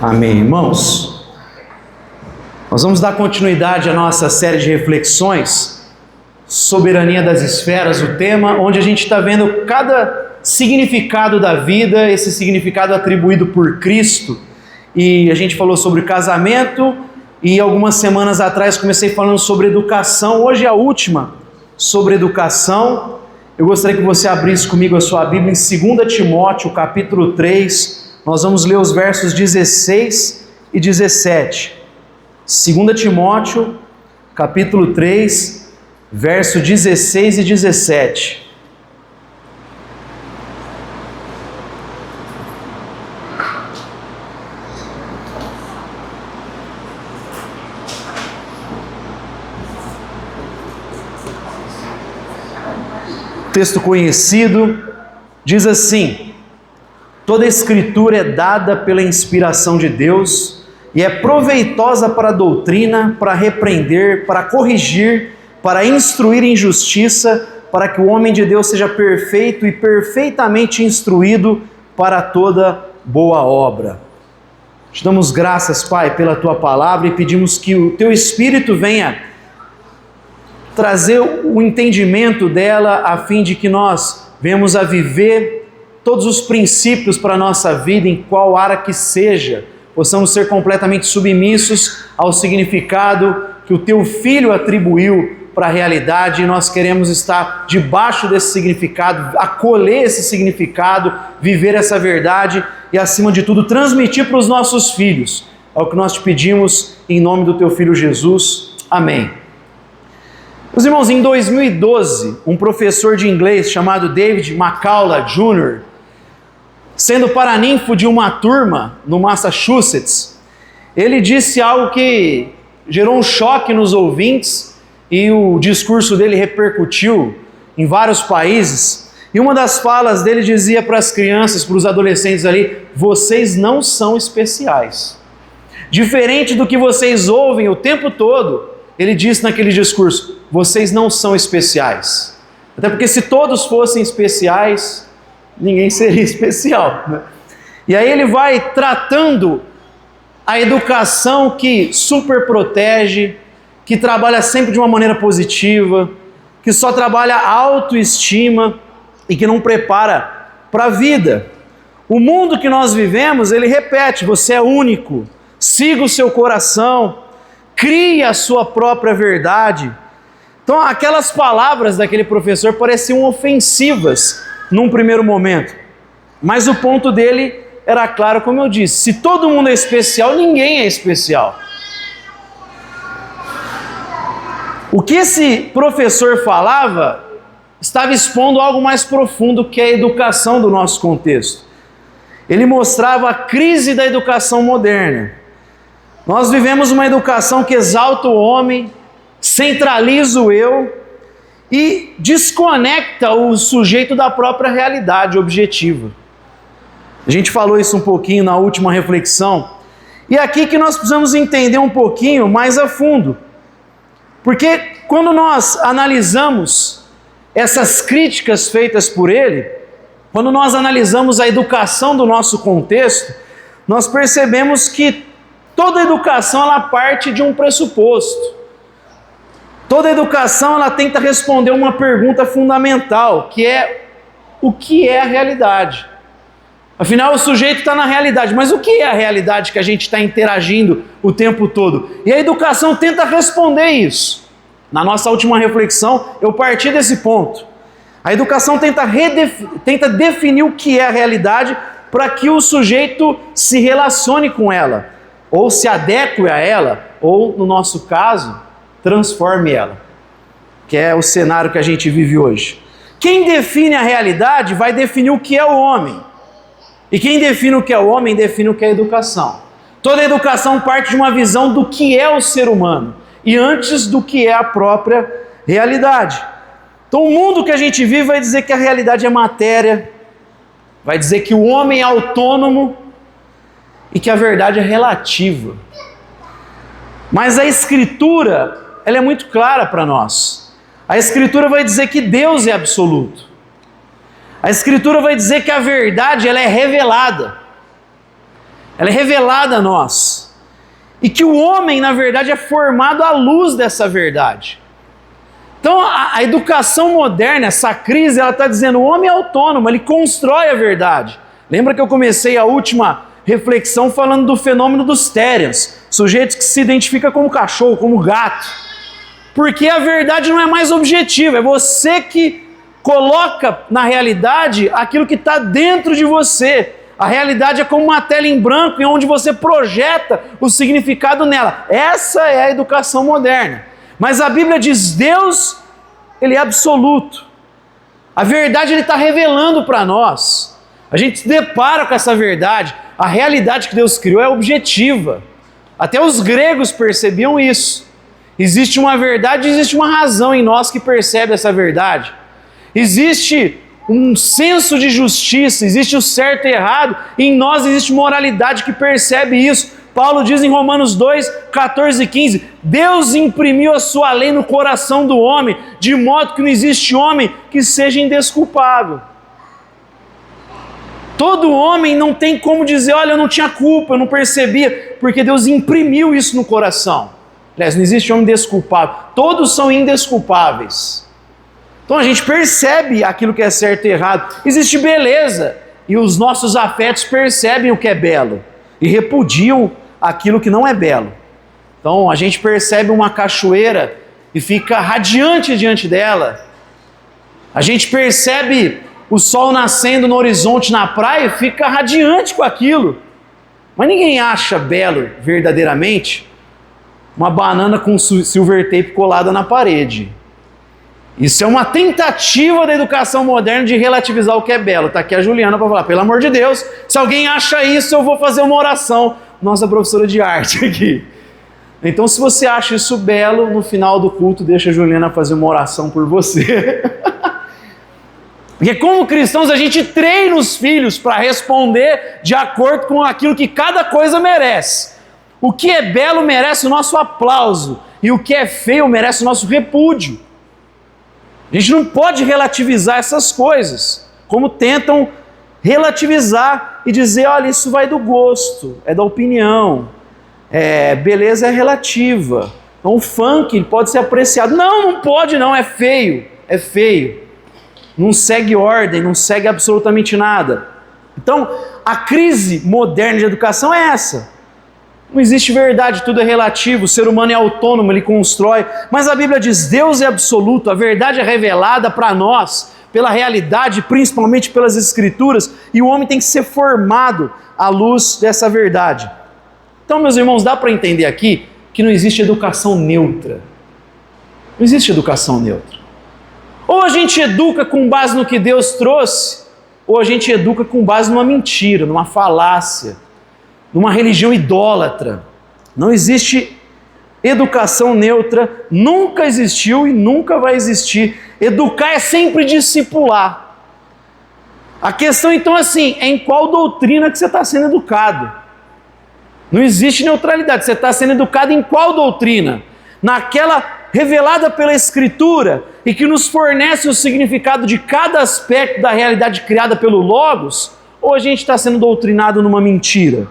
Amém, irmãos? Nós vamos dar continuidade à nossa série de reflexões, Soberania das Esferas, o tema, onde a gente está vendo cada significado da vida, esse significado atribuído por Cristo. E a gente falou sobre casamento, e algumas semanas atrás comecei falando sobre educação. Hoje é a última sobre educação. Eu gostaria que você abrisse comigo a sua Bíblia em 2 Timóteo, capítulo 3. Nós vamos ler os versos 16 e 17. 2 Timóteo, capítulo 3, verso 16 e 17. Texto conhecido, diz assim: toda a Escritura é dada pela inspiração de Deus e é proveitosa para a doutrina, para repreender, para corrigir, para instruir em justiça, para que o homem de Deus seja perfeito e perfeitamente instruído para toda boa obra. Te damos graças, Pai, pela Tua palavra e pedimos que o Teu Espírito venha trazer o entendimento dela a fim de que nós venhamos a viver todos os princípios para a nossa vida, em qual área que seja, possamos ser completamente submissos ao significado que o Teu Filho atribuiu para a realidade, e nós queremos estar debaixo desse significado, acolher esse significado, viver essa verdade e, acima de tudo, transmitir para os nossos filhos. É o que nós te pedimos em nome do Teu Filho Jesus. Amém. Meus irmãos, em 2012, um professor de inglês chamado David McCullough Jr., sendo paraninfo de uma turma no Massachusetts, ele disse algo que gerou um choque nos ouvintes e o discurso dele repercutiu em vários países. E uma das falas dele dizia para as crianças, para os adolescentes ali: vocês não são especiais. Diferente do que vocês ouvem o tempo todo, ele disse naquele discurso: vocês não são especiais. Até porque se todos fossem especiais, ninguém seria especial, né? E aí ele vai tratando a educação que super protege, que trabalha sempre de uma maneira positiva, que só trabalha a autoestima e que não prepara para a vida. O mundo que nós vivemos, ele repete: você é único, siga o seu coração, crie a sua própria verdade. Então aquelas palavras daquele professor pareciam ofensivas num primeiro momento, mas o ponto dele era claro, como eu disse: se todo mundo é especial, ninguém é especial. O que esse professor falava estava expondo algo mais profundo, que é a educação do nosso contexto. Ele mostrava a crise da educação moderna. Nós vivemos uma educação que exalta o homem, centraliza o eu e desconecta o sujeito da própria realidade objetiva. A gente falou isso um pouquinho na última reflexão, e é aqui que nós precisamos entender um pouquinho mais a fundo. Porque quando nós analisamos essas críticas feitas por ele, quando nós analisamos a educação do nosso contexto, nós percebemos que toda educação ela parte de um pressuposto. Toda educação ela tenta responder uma pergunta fundamental, que é: o que é a realidade? Afinal, o sujeito está na realidade, mas o que é a realidade que a gente está interagindo o tempo todo? E a educação tenta responder isso. Na nossa última reflexão, eu parti desse ponto. A educação tenta definir o que é a realidade para que o sujeito se relacione com ela, ou se adeque a ela, ou, no nosso caso, transforme ela, que é o cenário que a gente vive hoje. Quem define a realidade vai definir o que é o homem. E quem define o que é o homem, define o que é a educação. Toda educação parte de uma visão do que é o ser humano, e antes do que é a própria realidade. Então o mundo que a gente vive vai dizer que a realidade é matéria, vai dizer que o homem é autônomo, e que a verdade é relativa. Mas a Escritura, ela é muito clara para nós. A Escritura vai dizer que Deus é absoluto. A Escritura vai dizer que a verdade, ela é revelada. Ela é revelada a nós. E que o homem, na verdade, é formado à luz dessa verdade. Então, a educação moderna, essa crise, ela está dizendo, o homem é autônomo, ele constrói a verdade. Lembra que eu comecei a última reflexão falando do fenômeno dos terriers, sujeitos que se identificam como cachorro, como gato. Porque a verdade não é mais objetiva, é você que coloca na realidade aquilo que está dentro de você. A realidade é como uma tela em branco em onde você projeta o significado nela. Essa é a educação moderna. Mas a Bíblia diz, Deus, Ele é absoluto. A verdade Ele está revelando para nós. A gente se depara com essa verdade. A realidade que Deus criou é objetiva. Até os gregos percebiam isso. Existe uma verdade, existe uma razão em nós que percebe essa verdade. Existe um senso de justiça, existe o certo e errado, e em nós existe moralidade que percebe isso. Paulo diz em Romanos 2, 14 e 15, Deus imprimiu a sua lei no coração do homem, de modo que não existe homem que seja indesculpável. Todo homem não tem como dizer, olha, eu não tinha culpa, eu não percebia, porque Deus imprimiu isso no coração. Aliás, não existe homem desculpável, todos são indesculpáveis. Então a gente percebe aquilo que é certo e errado. Existe beleza, e os nossos afetos percebem o que é belo, e repudiam aquilo que não é belo. Então a gente percebe uma cachoeira e fica radiante diante dela. A gente percebe o sol nascendo no horizonte na praia e fica radiante com aquilo. Mas ninguém acha belo verdadeiramente uma banana com silver tape colada na parede. Isso é uma tentativa da educação moderna de relativizar o que é belo. Está aqui a Juliana para falar, pelo amor de Deus, se alguém acha isso, eu vou fazer uma oração. Nossa professora de arte aqui. Então, se você acha isso belo, no final do culto, deixa a Juliana fazer uma oração por você. Porque como cristãos, a gente treina os filhos para responder de acordo com aquilo que cada coisa merece. O que é belo merece o nosso aplauso, e o que é feio merece o nosso repúdio. A gente não pode relativizar essas coisas, como tentam relativizar e dizer, olha, isso vai do gosto, é da opinião, beleza é relativa, então o funk pode ser apreciado. Não, não pode não, é feio, não segue ordem, não segue absolutamente nada. Então, a crise moderna de educação é essa. Não existe verdade, tudo é relativo, o ser humano é autônomo, ele constrói. Mas a Bíblia diz, Deus é absoluto, a verdade é revelada para nós, pela realidade, principalmente pelas Escrituras, e o homem tem que ser formado à luz dessa verdade. Então, meus irmãos, dá para entender aqui que não existe educação neutra. Não existe educação neutra. Ou a gente educa com base no que Deus trouxe, ou a gente educa com base numa mentira, numa falácia, numa religião idólatra. Não existe educação neutra, nunca existiu e nunca vai existir. Educar é sempre discipular. A questão então assim, é em qual doutrina que você está sendo educado. Não existe neutralidade, você está sendo educado em qual doutrina? Naquela revelada pela Escritura e que nos fornece o significado de cada aspecto da realidade criada pelo Logos, ou a gente está sendo doutrinado numa mentira?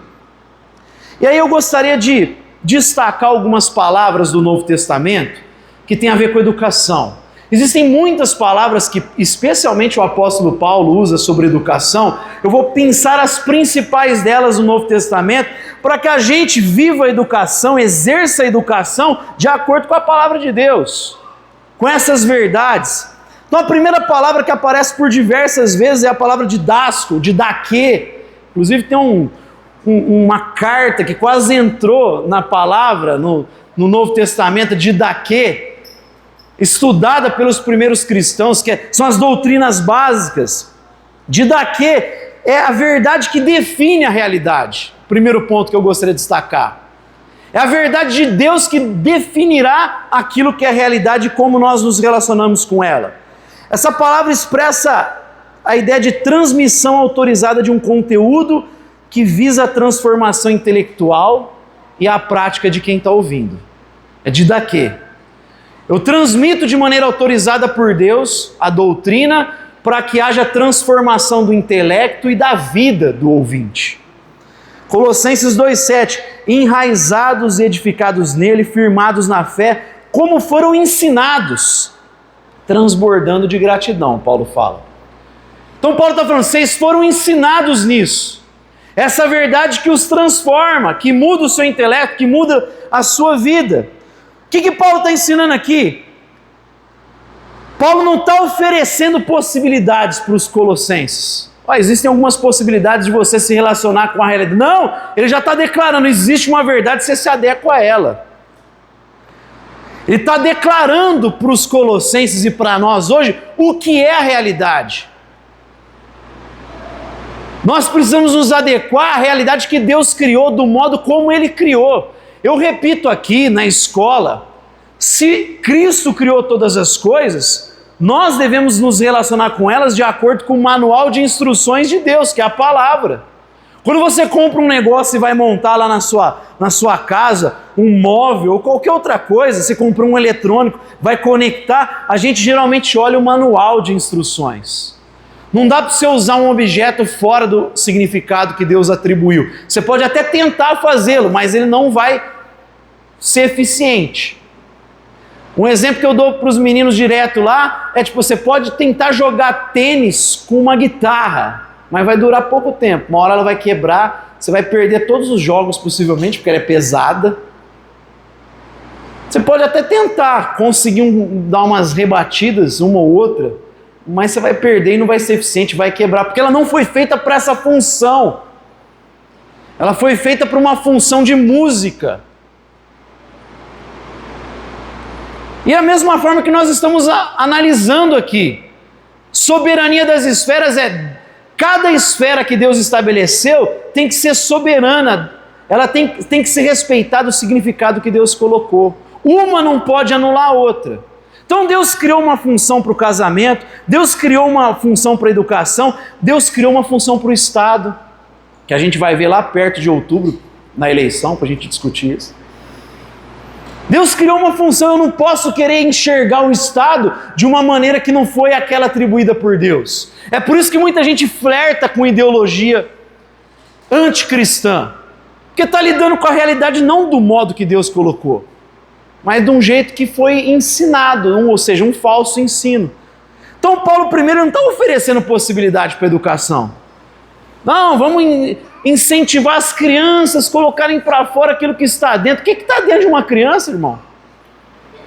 E aí eu gostaria de destacar algumas palavras do Novo Testamento que tem a ver com educação. Existem muitas palavras que especialmente o apóstolo Paulo usa sobre educação. Eu vou pensar as principais delas no Novo Testamento para que a gente viva a educação, exerça a educação de acordo com a palavra de Deus, com essas verdades. Então a primeira palavra que aparece por diversas vezes é a palavra didáskico, didaquê. Inclusive tem uma carta que quase entrou na palavra no Novo Testamento, didaquê, estudada pelos primeiros cristãos, que são as doutrinas básicas. Didaquê é a verdade que define a realidade. Primeiro ponto que eu gostaria de destacar. É a verdade de Deus que definirá aquilo que é a realidade e como nós nos relacionamos com ela. Essa palavra expressa a ideia de transmissão autorizada de um conteúdo que visa a transformação intelectual e a prática de quem está ouvindo. É de dar quê? Eu transmito de maneira autorizada por Deus a doutrina para que haja transformação do intelecto e da vida do ouvinte. Colossenses 2,7: enraizados e edificados nele, firmados na fé, como foram ensinados, transbordando de gratidão, Paulo fala. Então Paulo está falando, vocês foram ensinados nisso. Essa verdade que os transforma, que muda o seu intelecto, que muda a sua vida. O que Paulo está ensinando aqui? Paulo não está oferecendo possibilidades para os colossenses. Existem algumas possibilidades de você se relacionar com a realidade. Não, ele já está declarando, existe uma verdade, você se adequa a ela. Ele está declarando para os colossenses e para nós hoje o que é a realidade. Nós precisamos nos adequar à realidade que Deus criou, do modo como Ele criou. Eu repito aqui, na escola, se Cristo criou todas as coisas, nós devemos nos relacionar com elas de acordo com o manual de instruções de Deus, que é a palavra. Quando você compra um negócio e vai montar lá na sua casa, um móvel ou qualquer outra coisa, você compra um eletrônico, vai conectar, a gente geralmente olha o manual de instruções. Não dá para você usar um objeto fora do significado que Deus atribuiu. Você pode até tentar fazê-lo, mas ele não vai ser eficiente. Um exemplo que eu dou para os meninos direto lá é tipo, você pode tentar jogar tênis com uma guitarra, mas vai durar pouco tempo. Uma hora ela vai quebrar, você vai perder todos os jogos possivelmente, porque ela é pesada. Você pode até tentar conseguir dar umas rebatidas, uma ou outra, mas você vai perder e não vai ser eficiente, vai quebrar, porque ela não foi feita para essa função. Ela foi feita para uma função de música. E a mesma forma que nós estamos analisando aqui, soberania das esferas cada esfera que Deus estabeleceu tem que ser soberana, ela tem que ser respeitada o significado que Deus colocou. Uma não pode anular a outra. Então Deus criou uma função para o casamento, Deus criou uma função para a educação, Deus criou uma função para o Estado, que a gente vai ver lá perto de outubro, na eleição, para a gente discutir isso. Deus criou uma função, eu não posso querer enxergar o Estado de uma maneira que não foi aquela atribuída por Deus. É por isso que muita gente flerta com ideologia anticristã, porque está lidando com a realidade não do modo que Deus colocou, mas de um jeito que foi ensinado, ou seja, um falso ensino. Então Paulo primeiro não está oferecendo possibilidade para a educação. Não, vamos incentivar as crianças, colocarem para fora aquilo que está dentro. O que está dentro de uma criança, irmão?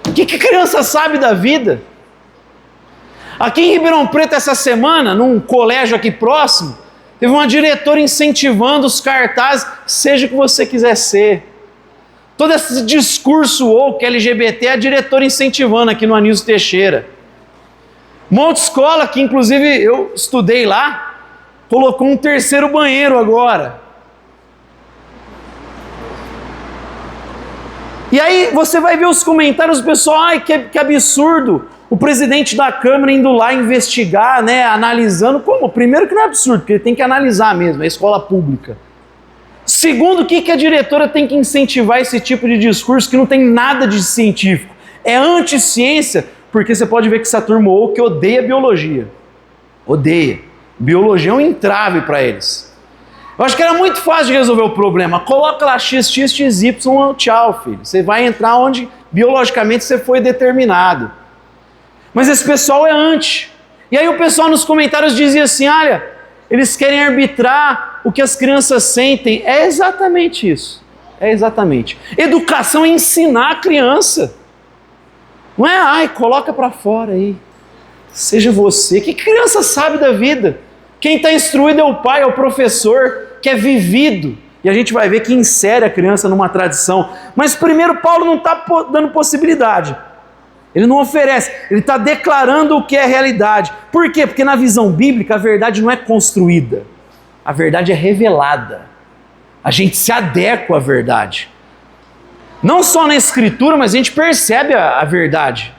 O que a criança sabe da vida? Aqui em Ribeirão Preto, essa semana, num colégio aqui próximo, teve uma diretora incentivando os cartazes, seja o que você quiser ser. Todo esse discurso woke LGBT, a diretora incentivando aqui no Anísio Teixeira. Uma outra escola, que inclusive eu estudei lá, colocou um terceiro banheiro agora. E aí você vai ver os comentários do pessoal, ai que absurdo, o presidente da Câmara indo lá investigar, né, analisando. Como? Primeiro que não é absurdo, porque ele tem que analisar mesmo, é escola pública. Segundo, o que a diretora tem que incentivar esse tipo de discurso que não tem nada de científico? É anti-ciência, porque você pode ver que essa turma que odeia biologia. Odeia. Biologia é um entrave para eles. Eu acho que era muito fácil de resolver o problema. Coloca lá x, y, tchau, filho. Você vai entrar onde biologicamente você foi determinado. Mas esse pessoal é anti. E aí o pessoal nos comentários dizia assim, olha, eles querem arbitrar o que as crianças sentem. É exatamente isso. É exatamente. Educação é ensinar a criança. Não é, ai, coloca para fora aí. Seja você. Que criança sabe da vida? Quem está instruído é o pai, é o professor, que é vivido. E a gente vai ver que insere a criança numa tradição. Mas primeiro Paulo não está dando possibilidade. Ele não oferece, ele está declarando o que é realidade. Por quê? Porque na visão bíblica a verdade não é construída. A verdade é revelada. A gente se adequa à verdade. Não só na escritura, mas a gente percebe a verdade.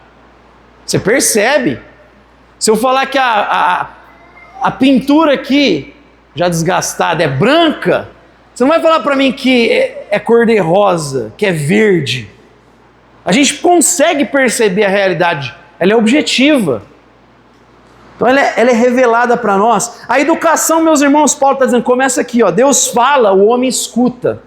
Você percebe. Se eu falar que a pintura aqui, já desgastada, é branca, Você não vai falar para mim que é cor-de-rosa, que é verde. A gente consegue perceber a realidade, ela é objetiva. Então ela é revelada para nós. A educação, meus irmãos, Paulo está dizendo, começa aqui, ó, Deus fala, o homem escuta.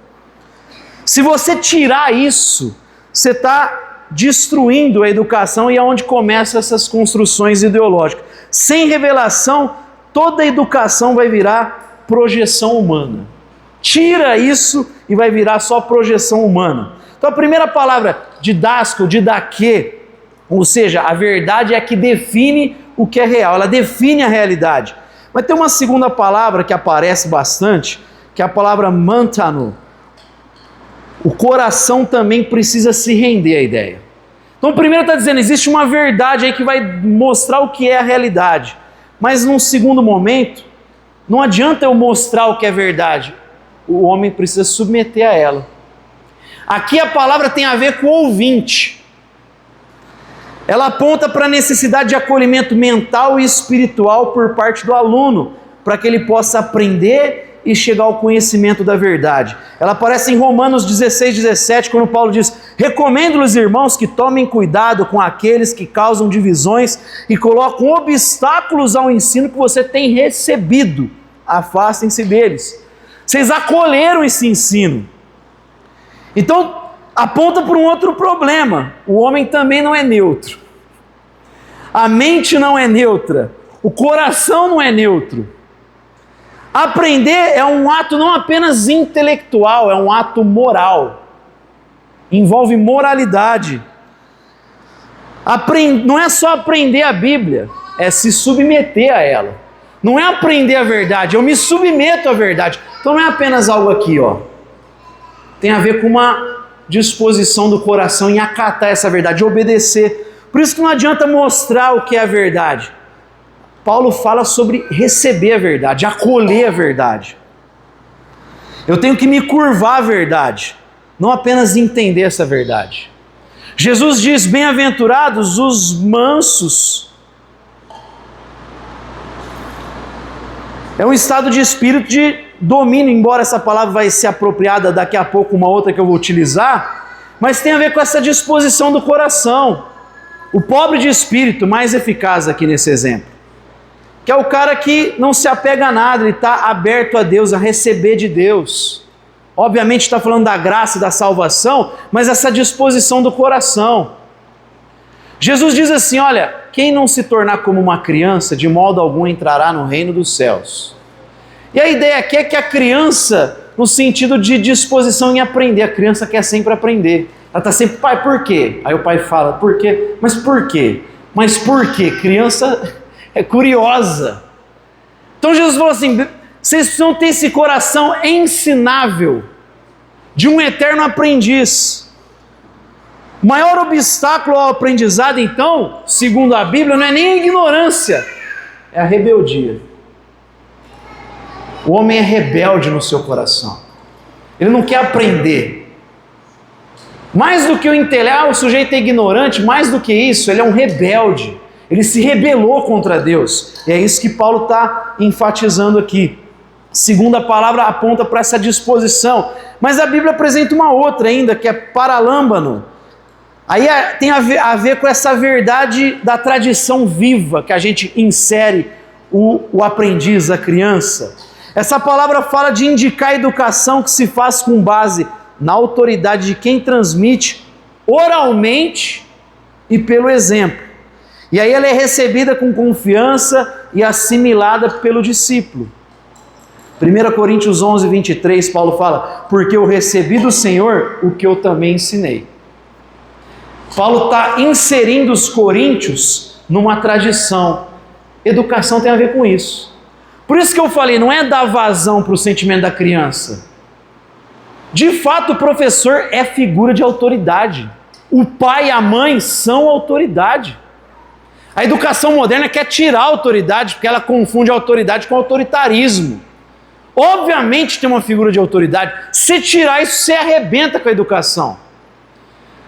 Se você tirar isso, você está destruindo a educação e é onde começam essas construções ideológicas. Sem revelação, toda a educação vai virar projeção humana. Tira isso e vai virar só projeção humana. Então a primeira palavra, didasco, didaquê, ou seja, a verdade é a que define o que é real, ela define a realidade. Mas tem uma segunda palavra que aparece bastante, que é a palavra mantano. O coração também precisa se render à ideia. Então, primeiro está dizendo, existe uma verdade aí que vai mostrar o que é a realidade. Mas num segundo momento, não adianta eu mostrar o que é verdade. O homem precisa submeter a ela. Aqui a palavra tem a ver com o ouvinte. Ela aponta para a necessidade de acolhimento mental e espiritual por parte do aluno, para que ele possa aprender e chegar ao conhecimento da verdade. Ela aparece em Romanos 16, 17, quando Paulo diz, recomendo-lhes, irmãos, que tomem cuidado com aqueles que causam divisões e colocam obstáculos ao ensino que você tem recebido. Afastem-se deles. Vocês acolheram esse ensino. Então, aponta para um outro problema. O homem também não é neutro. A mente não é neutra. O coração não é neutro. Aprender é um ato não apenas intelectual, é um ato moral. Envolve moralidade. Não é só aprender a Bíblia, é se submeter a ela. Não é aprender a verdade, eu me submeto à verdade. Então não é apenas algo aqui, ó. Tem a ver com uma disposição do coração em acatar essa verdade, obedecer. Por isso que não adianta mostrar o que é a verdade. Paulo fala sobre receber a verdade, acolher a verdade. Eu tenho que me curvar à verdade, não apenas entender essa verdade. Jesus diz, bem-aventurados os mansos. É um estado de espírito de domínio, embora essa palavra vai ser apropriada daqui a pouco, uma outra que eu vou utilizar, mas tem a ver com essa disposição do coração. O pobre de espírito, mais eficaz aqui nesse exemplo, que é o cara que não se apega a nada, ele está aberto a Deus, a receber de Deus. Obviamente está falando da graça e da salvação, mas essa disposição do coração. Jesus diz assim, olha, quem não se tornar como uma criança, de modo algum entrará no reino dos céus. E a ideia aqui é que a criança, no sentido de disposição em aprender, a criança quer sempre aprender. Ela está sempre, pai, por quê? Aí o pai fala, por quê? Mas por quê? Mas por quê? Criança é curiosa. Então Jesus falou assim, vocês precisam ter esse coração ensinável, de um eterno aprendiz. O maior obstáculo ao aprendizado, então, segundo a Bíblia, não é nem a ignorância, é a rebeldia. O homem é rebelde no seu coração. Ele não quer aprender. Mais do que o intelecto, o sujeito é ignorante, mais do que isso, ele é um rebelde. Ele se rebelou contra Deus. E é isso que Paulo está enfatizando aqui. Segunda palavra aponta para essa disposição. Mas a Bíblia apresenta uma outra ainda, que é paralâmbano. Aí tem a ver com essa verdade da tradição viva, que a gente insere o aprendiz, a criança. Essa palavra fala de indicar a educação que se faz com base na autoridade de quem transmite oralmente e pelo exemplo. E aí ela é recebida com confiança e assimilada pelo discípulo. 1 Coríntios 11, 23, Paulo fala, porque eu recebi do Senhor o que eu também ensinei. Paulo está inserindo os coríntios numa tradição. Educação tem a ver com isso. Por isso que eu falei, não é dar vazão para o sentimento da criança. De fato, o professor é figura de autoridade. O pai e a mãe são autoridade. A educação moderna quer tirar a autoridade, porque ela confunde a autoridade com autoritarismo. Obviamente tem uma figura de autoridade. Se tirar isso, você arrebenta com a educação.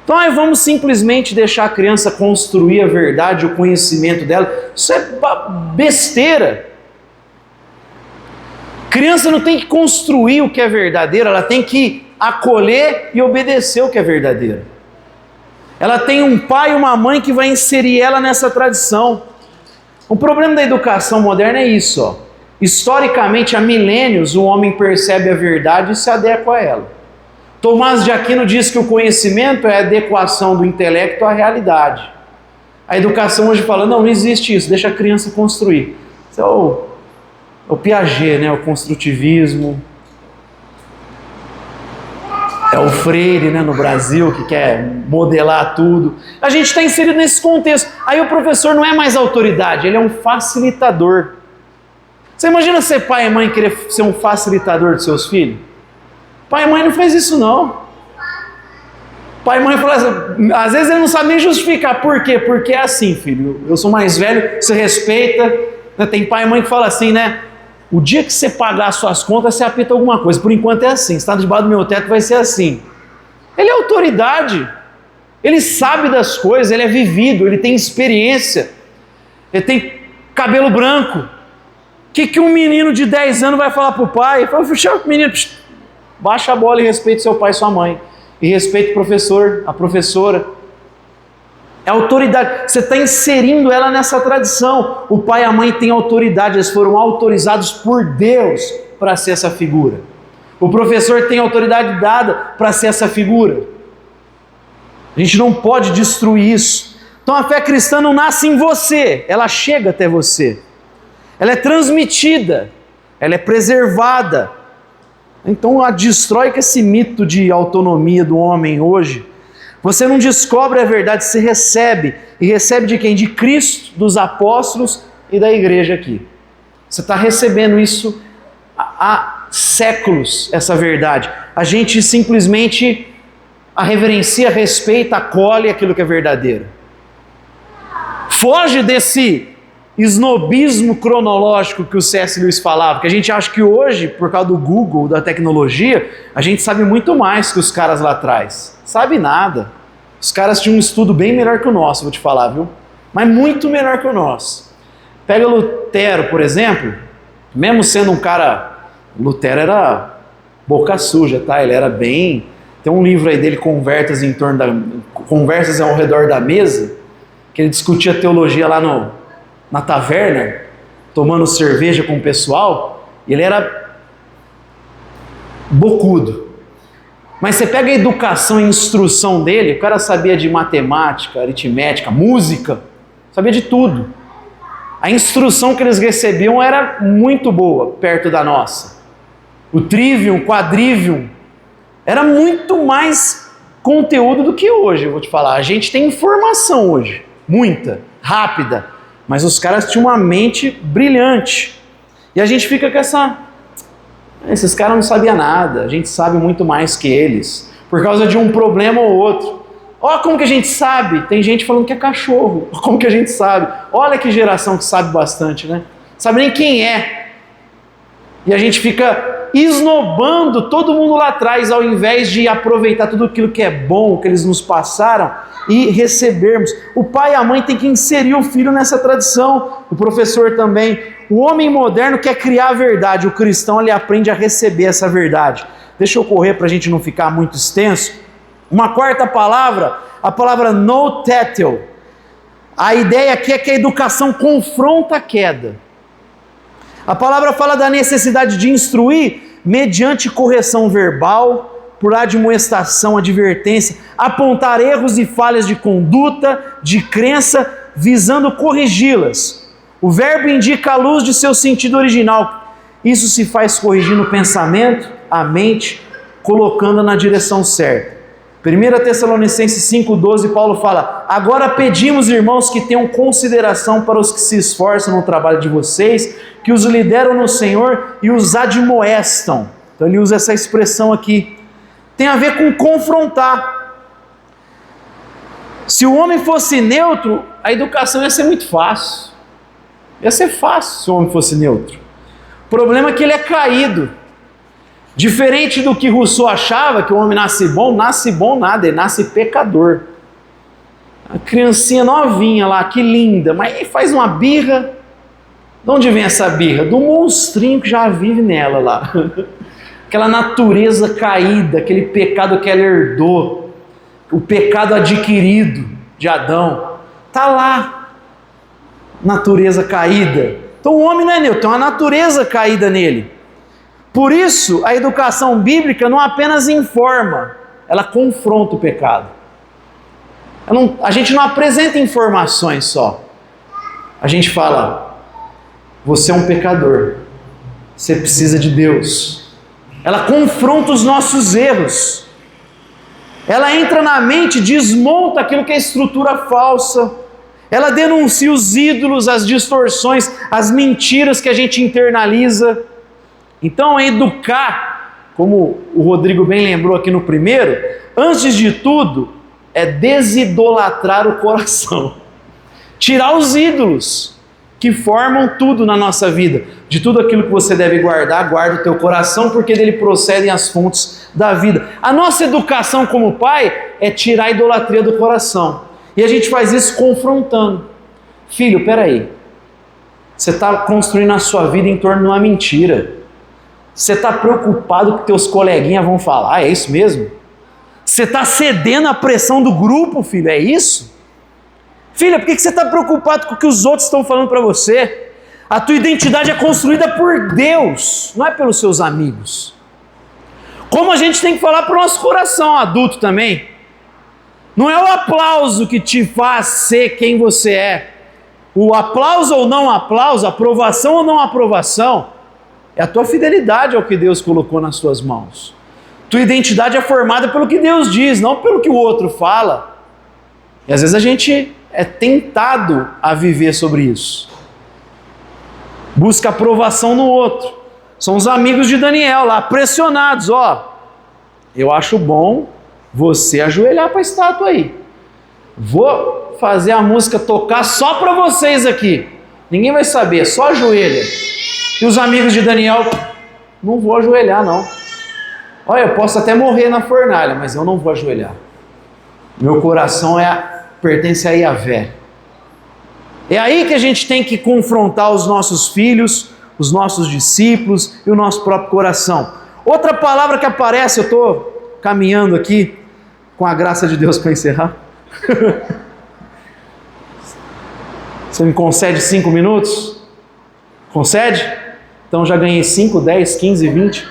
Então aí vamos simplesmente deixar a criança construir a verdade, o conhecimento dela. Isso é besteira. Criança não tem que construir o que é verdadeiro, ela tem que acolher e obedecer o que é verdadeiro. Ela tem um pai e uma mãe que vai inserir ela nessa tradição. O problema da educação moderna é isso, ó. Historicamente, há milênios, o homem percebe a verdade e se adequa a ela. Tomás de Aquino diz que o conhecimento é a adequação do intelecto à realidade. A educação hoje fala, não existe isso, deixa a criança construir. Isso é o Piaget, né? O construtivismo. É o Freire, né, no Brasil, que quer modelar tudo. A gente está inserido nesse contexto. Aí o professor não é mais autoridade, ele é um facilitador. Você imagina ser pai e mãe querer ser um facilitador de seus filhos? Pai e mãe não faz isso não. Pai e mãe fala assim, às vezes ele não sabe nem justificar. Por quê? Porque é assim, filho. Eu sou mais velho, você respeita. Tem pai e mãe que fala assim, né? O dia que você pagar as suas contas, você apita alguma coisa. Por enquanto é assim. Você está debaixo do meu teto, vai ser assim. Ele é autoridade. Ele sabe das coisas, ele é vivido, ele tem experiência. Ele tem cabelo branco. O que um menino de 10 anos vai falar para o pai? Ele fala, menino, baixa a bola e respeite seu pai e sua mãe. E respeite o professor, a professora. É autoridade. Você está inserindo ela nessa tradição. O pai e a mãe têm autoridade, eles foram autorizados por Deus para ser essa figura. O professor tem autoridade dada para ser essa figura. A gente não pode destruir isso. Então a fé cristã não nasce em você, ela chega até você. Ela é transmitida, ela é preservada. Então a destrói com esse mito de autonomia do homem hoje. Você não descobre a verdade, você recebe. E recebe de quem? De Cristo, dos apóstolos e da igreja aqui. Você está recebendo isso há séculos, essa verdade. A gente simplesmente a reverencia, respeita, acolhe aquilo que é verdadeiro. Foge desse snobismo cronológico que o C.S. Lewis falava, que a gente acha que hoje, por causa do Google, da tecnologia, a gente sabe muito mais que os caras lá atrás. Sabe nada. Os caras tinham um estudo bem melhor que o nosso, vou te falar, viu? Mas muito melhor que o nosso. Pega Lutero, por exemplo, mesmo sendo um cara... Lutero era boca suja, tá? Ele era bem... Tem um livro aí dele, Conversas ao Redor da Mesa, que ele discutia teologia lá na taverna, tomando cerveja com o pessoal, e ele era bocudo. Mas você pega a educação e instrução dele, o cara sabia de matemática, aritmética, música, sabia de tudo. A instrução que eles recebiam era muito boa, perto da nossa. O trivium, quadrivium, era muito mais conteúdo do que hoje, eu vou te falar. A gente tem informação hoje, muita, rápida, mas os caras tinham uma mente brilhante. E a gente fica com esses caras não sabiam nada, a gente sabe muito mais que eles, por causa de um problema ou outro. Olha como que a gente sabe, tem gente falando que é cachorro, como que a gente sabe? Olha que geração que sabe bastante, né? Sabe nem quem é. E a gente fica esnobando todo mundo lá atrás, ao invés de aproveitar tudo aquilo que é bom, que eles nos passaram, e recebermos. O pai e a mãe têm que inserir o filho nessa tradição, o professor também. O homem moderno quer criar a verdade, o cristão ele aprende a receber essa verdade. Deixa eu correr para a gente não ficar muito extenso. Uma quarta palavra, a palavra notetel. A ideia aqui é que a educação confronta a queda. A palavra fala da necessidade de instruir mediante correção verbal, por admoestação, advertência, apontar erros e falhas de conduta, de crença, visando corrigi-las. O verbo indica a luz de seu sentido original. Isso se faz corrigindo o pensamento, a mente, colocando-a na direção certa. 1 Tessalonicenses 5,12, Paulo fala: agora pedimos, irmãos, que tenham consideração para os que se esforçam no trabalho de vocês, que os lideram no Senhor e os admoestam. Então ele usa essa expressão aqui. Tem a ver com confrontar. Se o homem fosse neutro, a educação ia ser muito fácil. Ia ser fácil se o homem fosse neutro. O problema é que ele é caído. Diferente do que Rousseau achava, que o homem nasce bom nada, ele nasce pecador. A criancinha novinha lá, que linda, mas faz uma birra, De onde vem essa birra? Do monstrinho que já vive nela lá. Aquela natureza caída, aquele pecado que ela herdou, o pecado adquirido de Adão, está lá. Natureza caída. Então o homem não é neutro, tem uma natureza caída nele. Por isso, a educação bíblica não apenas informa, ela confronta o pecado. A gente não apresenta informações só. A gente fala, você é um pecador, você precisa de Deus. Ela confronta os nossos erros. Ela entra na mente, desmonta aquilo que é estrutura falsa. Ela denuncia os ídolos, as distorções, as mentiras que a gente internaliza. Então, educar, como o Rodrigo bem lembrou aqui no primeiro, antes de tudo, é desidolatrar o coração. Tirar os ídolos que formam tudo na nossa vida. De tudo aquilo que você deve guardar, guarda o teu coração, porque dele procedem as fontes da vida. A nossa educação como pai é tirar a idolatria do coração. E a gente faz isso confrontando. Filho, peraí. Você está construindo a sua vida em torno de uma mentira. Você está preocupado com que teus coleguinhas vão falar, é isso mesmo? Você está cedendo à pressão do grupo, filho, é isso? Filha, por que você está preocupado com o que os outros estão falando para você? A tua identidade é construída por Deus, não é pelos seus amigos. Como a gente tem que falar para o nosso coração adulto também. Não é o aplauso que te faz ser quem você é. O aplauso ou não aplauso, aprovação ou não aprovação, é a tua fidelidade ao que Deus colocou nas tuas mãos. Tua identidade é formada pelo que Deus diz, não pelo que o outro fala. E às vezes a gente é tentado a viver sobre isso. Busca aprovação no outro. São os amigos de Daniel lá, pressionados. Eu acho bom você ajoelhar para a estátua aí. Vou fazer a música tocar só para vocês aqui. Ninguém vai saber, só ajoelha. E os amigos de Daniel, não vou ajoelhar não. Olha, eu posso até morrer na fornalha, mas eu não vou ajoelhar. Meu coração pertence a Yahvé. É aí que a gente tem que confrontar os nossos filhos, os nossos discípulos e o nosso próprio coração. Outra palavra que aparece, eu estou caminhando aqui, com a graça de Deus para encerrar. Você me concede 5 minutos? Concede? Então já ganhei 5, 10, 15, 20.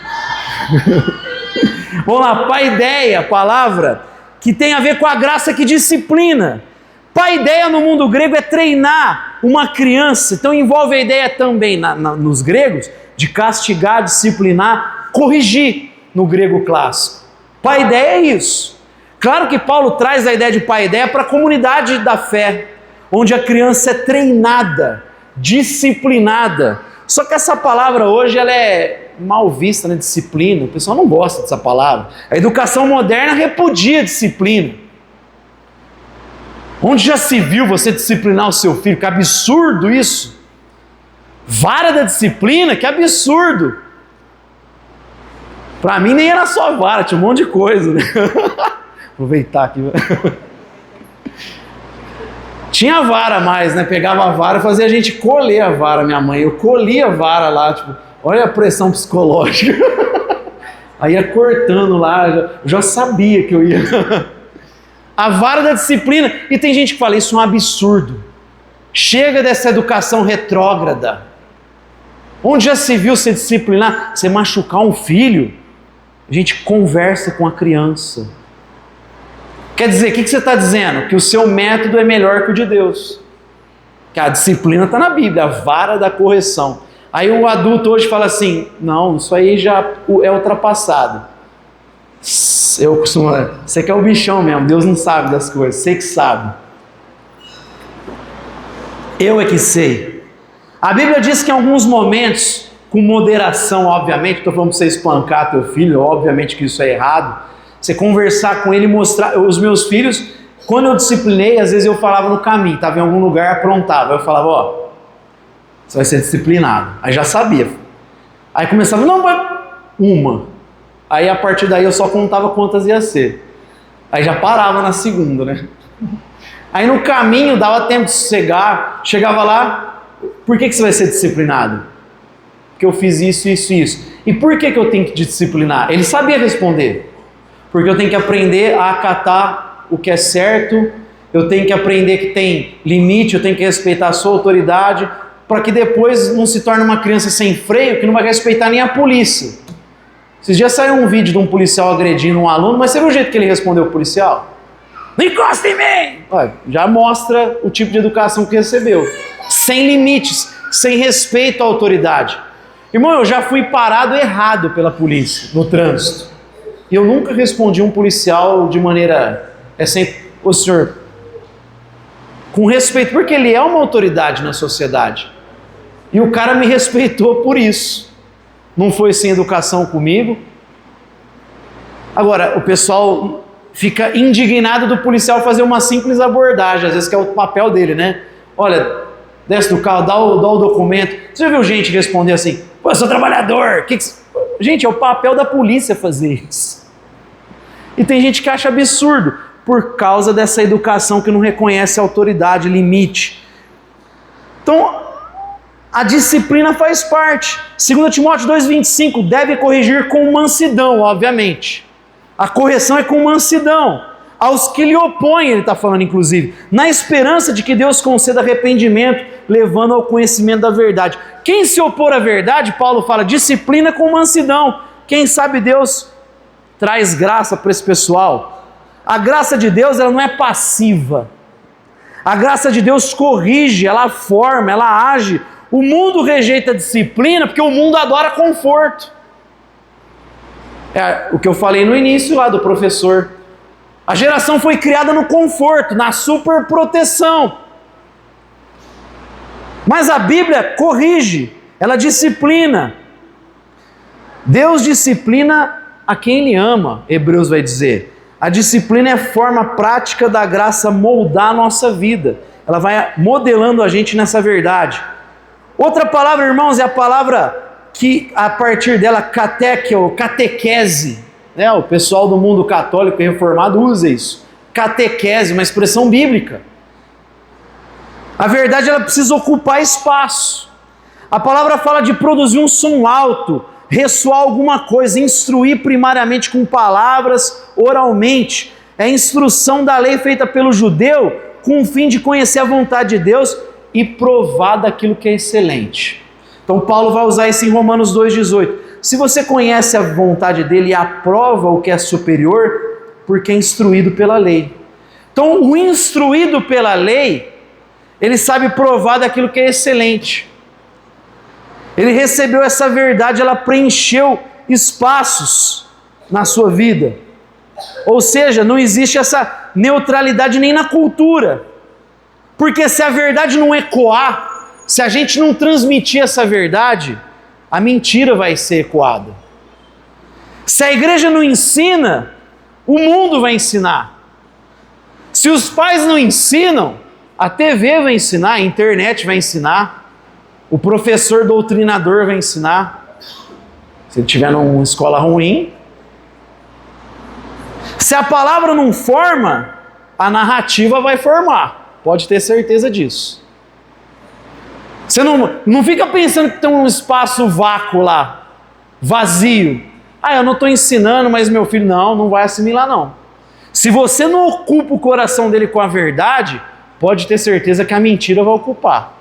Vamos lá, paideia, palavra que tem a ver com a graça que disciplina. Paideia no mundo grego é treinar uma criança, então envolve a ideia também nos gregos de castigar, disciplinar, corrigir no grego clássico. Paideia é isso. Claro que Paulo traz a ideia de paideia para a comunidade da fé, onde a criança é treinada, disciplinada. Só que essa palavra hoje ela é mal vista na disciplina, o pessoal não gosta dessa palavra. A educação moderna repudia a disciplina. Onde já se viu você disciplinar o seu filho? Que absurdo isso! Vara da disciplina? Que absurdo! Para mim nem era só vara, tinha um monte de coisa, né? Aproveitar aqui. Tinha vara mais, né? Pegava a vara e fazia a gente colher a vara, minha mãe. Eu colhia a vara lá, tipo, olha a pressão psicológica. Aí ia cortando lá, já sabia que eu ia. A vara da disciplina. E tem gente que fala, isso é um absurdo. Chega dessa educação retrógrada. Onde já se viu você disciplinar? Você machucar um filho? A gente conversa com a criança. Quer dizer, o que você está dizendo? Que o seu método é melhor que o de Deus. Que a disciplina está na Bíblia, a vara da correção. Aí o adulto hoje fala assim, não, isso aí já é ultrapassado. Eu costumo, você que é o bichão mesmo, Deus não sabe das coisas, você que sabe. Eu é que sei. A Bíblia diz que em alguns momentos, com moderação, obviamente, estou falando para você espancar teu filho, obviamente que isso é errado, você conversar com ele e mostrar. Os meus filhos, quando eu disciplinei, às vezes eu falava no caminho, estava em algum lugar, aprontava, eu falava, você vai ser disciplinado. Aí já sabia. Aí começava, não, uma. Aí a partir daí eu só contava quantas ia ser. Aí já parava na segunda, né? Aí no caminho dava tempo de sossegar, chegava lá, por que você vai ser disciplinado? Porque eu fiz isso, isso e isso. E por que eu tenho que te disciplinar? Ele sabia responder. Porque eu tenho que aprender a acatar o que é certo, eu tenho que aprender que tem limite, eu tenho que respeitar a sua autoridade, para que depois não se torne uma criança sem freio, que não vai respeitar nem a polícia. Esses dias saiu um vídeo de um policial agredindo um aluno, mas você viu o jeito que ele respondeu ao policial? Não encosta em mim! Olha, já mostra o tipo de educação que recebeu. Sem limites, sem respeito à autoridade. Irmão, eu já fui parado errado pela polícia no trânsito. E eu nunca respondi um policial de maneira... Ô senhor, com respeito, porque ele é uma autoridade na sociedade. E o cara me respeitou por isso. Não foi sem educação comigo. Agora, o pessoal fica indignado do policial fazer uma simples abordagem, às vezes que é o papel dele, né? Olha, desce do carro, dá o documento. Você já viu gente responder assim, pô, eu sou trabalhador. Gente, é o papel da polícia fazer isso. E tem gente que acha absurdo, por causa dessa educação que não reconhece autoridade, limite. Então, a disciplina faz parte. 2 Timóteo 2,25, deve corrigir com mansidão, obviamente. A correção é com mansidão. Aos que lhe opõem, ele está falando inclusive, na esperança de que Deus conceda arrependimento, levando ao conhecimento da verdade. Quem se opor à verdade, Paulo fala, disciplina com mansidão. Quem sabe Deus traz graça para esse pessoal. A graça de Deus, ela não é passiva. A graça de Deus corrige, ela forma, ela age. O mundo rejeita a disciplina porque o mundo adora conforto. É o que eu falei no início lá do professor. A geração foi criada no conforto, na superproteção. Mas a Bíblia corrige, ela disciplina. Deus disciplina a quem Ele ama, Hebreus vai dizer. A disciplina é a forma prática da graça moldar a nossa vida. Ela vai modelando a gente nessa verdade. Outra palavra, irmãos, é a palavra que a partir dela catequese, né? O pessoal do mundo católico e reformado usa isso. Catequese, uma expressão bíblica. A verdade, ela precisa ocupar espaço. A palavra fala de produzir um som alto, ressoar alguma coisa, instruir primariamente com palavras, oralmente. É a instrução da lei feita pelo judeu com o fim de conhecer a vontade de Deus e provar daquilo que é excelente. Então Paulo vai usar isso em Romanos 2,18. Se você conhece a vontade dele e aprova o que é superior, porque é instruído pela lei. Então o instruído pela lei, ele sabe provar daquilo que é excelente. Ele recebeu essa verdade, ela preencheu espaços na sua vida. Ou seja, não existe essa neutralidade nem na cultura. Porque se a verdade não ecoar, se a gente não transmitir essa verdade, a mentira vai ser ecoada. Se a igreja não ensina, o mundo vai ensinar. Se os pais não ensinam, a TV vai ensinar, a internet vai ensinar. O professor doutrinador vai ensinar. Se ele estiver numa escola ruim. Se a palavra não forma, a narrativa vai formar. Pode ter certeza disso. Você não fica pensando que tem um espaço vácuo lá, vazio. Ah, eu não estou ensinando, mas meu filho não vai assimilar não. Se você não ocupa o coração dele com a verdade, pode ter certeza que a mentira vai ocupar.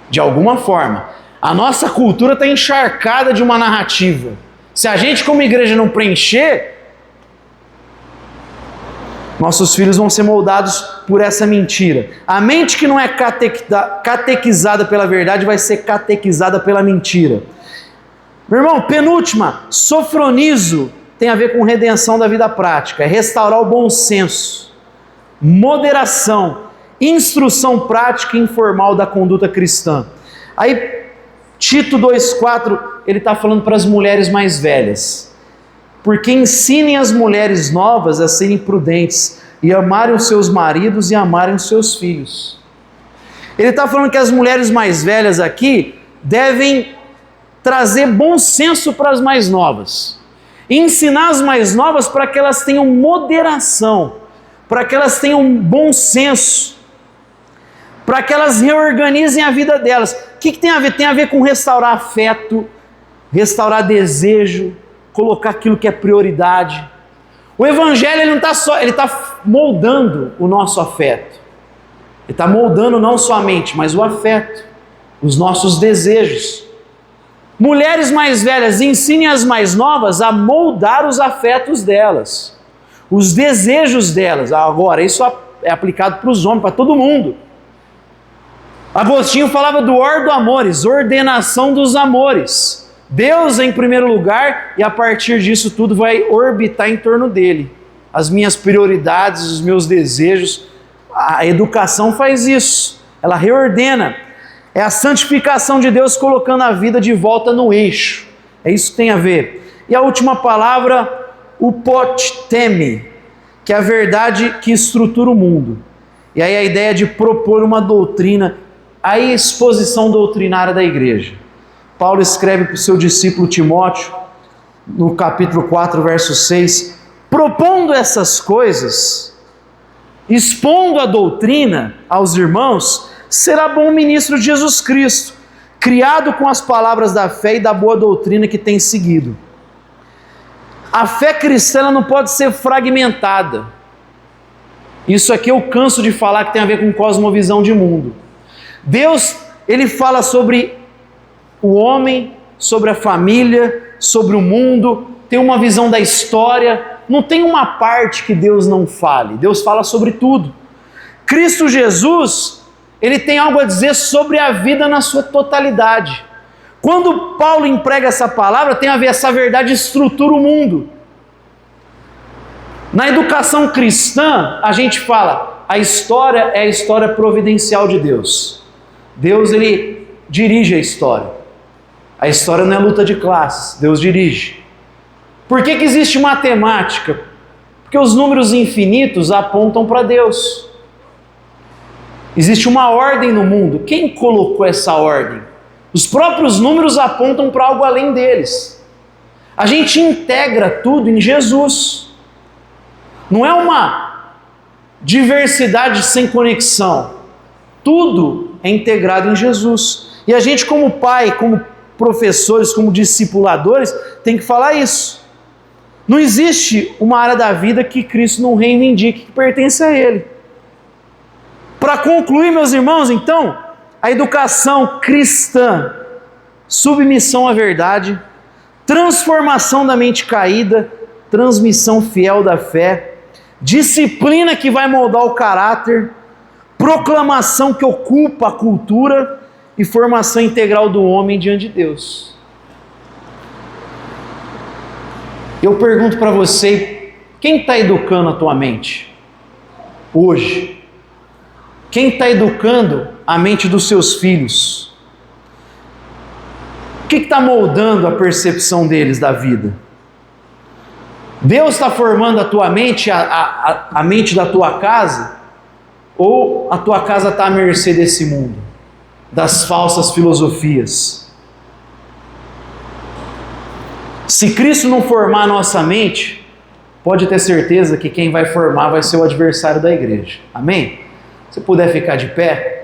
De alguma forma. A nossa cultura está encharcada de uma narrativa. Se a gente como igreja não preencher, nossos filhos vão ser moldados por essa mentira. A mente que não é catequizada pela verdade vai ser catequizada pela mentira. Meu irmão, penúltima, sofronizo tem a ver com redenção da vida prática. É restaurar o bom senso, moderação, instrução prática e informal da conduta cristã. Aí, Tito 2,4, ele está falando para as mulheres mais velhas. Porque ensinem as mulheres novas a serem prudentes e amarem os seus maridos e amarem os seus filhos. Ele está falando que as mulheres mais velhas aqui devem trazer bom senso para as mais novas. E ensinar as mais novas para que elas tenham moderação, para que elas tenham bom senso. para que elas reorganizem a vida delas. O que tem a ver? Tem a ver com restaurar afeto, restaurar desejo, colocar aquilo que é prioridade. O Evangelho ele não está só, ele está moldando o nosso afeto. Ele está moldando não só a mente, mas o afeto, os nossos desejos. Mulheres mais velhas, ensinem as mais novas a moldar os afetos delas, os desejos delas. Agora, isso é aplicado para os homens, para todo mundo. Agostinho falava do ordo amores, ordenação dos amores. Deus em primeiro lugar, e a partir disso tudo vai orbitar em torno dele. As minhas prioridades, os meus desejos. A educação faz isso, ela reordena. É a santificação de Deus colocando a vida de volta no eixo. É isso que tem a ver. E a última palavra, upoteme, que é a verdade que estrutura o mundo. E aí a ideia de propor uma doutrina, a exposição doutrinária da igreja. Paulo escreve para o seu discípulo Timóteo, no capítulo 4, verso 6, propondo essas coisas, expondo a doutrina aos irmãos, será bom ministro de Jesus Cristo, criado com as palavras da fé e da boa doutrina que tem seguido. A fé cristã não pode ser fragmentada. Isso aqui eu canso de falar que tem a ver com cosmovisão de mundo. Deus, ele fala sobre o homem, sobre a família, sobre o mundo, tem uma visão da história, não tem uma parte que Deus não fale, Deus fala sobre tudo. Cristo Jesus, ele tem algo a dizer sobre a vida na sua totalidade. Quando Paulo emprega essa palavra, tem a ver, essa verdade estrutura o mundo. Na educação cristã, a gente fala, a história é a história providencial de Deus. Deus, ele dirige a história. A história não é luta de classes, Deus dirige. Por que existe matemática? Porque os números infinitos apontam para Deus. Existe uma ordem no mundo. Quem colocou essa ordem? Os próprios números apontam para algo além deles. A gente integra tudo em Jesus. Não é uma diversidade sem conexão. Tudo é integrado em Jesus. E a gente, como pai, como professores, como discipuladores, tem que falar isso. Não existe uma área da vida que Cristo não reivindique, que pertence a Ele. Para concluir, meus irmãos, então, a educação cristã, submissão à verdade, transformação da mente caída, transmissão fiel da fé, disciplina que vai moldar o caráter, proclamação que ocupa a cultura e formação integral do homem diante de Deus. Eu pergunto para você, quem está educando a tua mente hoje? Quem está educando a mente dos seus filhos? O que está moldando a percepção deles da vida? Deus está formando a tua mente, a mente da tua casa? Ou a tua casa está à mercê desse mundo, das falsas filosofias? Se Cristo não formar a nossa mente, pode ter certeza que quem vai formar vai ser o adversário da igreja. Amém? Se puder ficar de pé.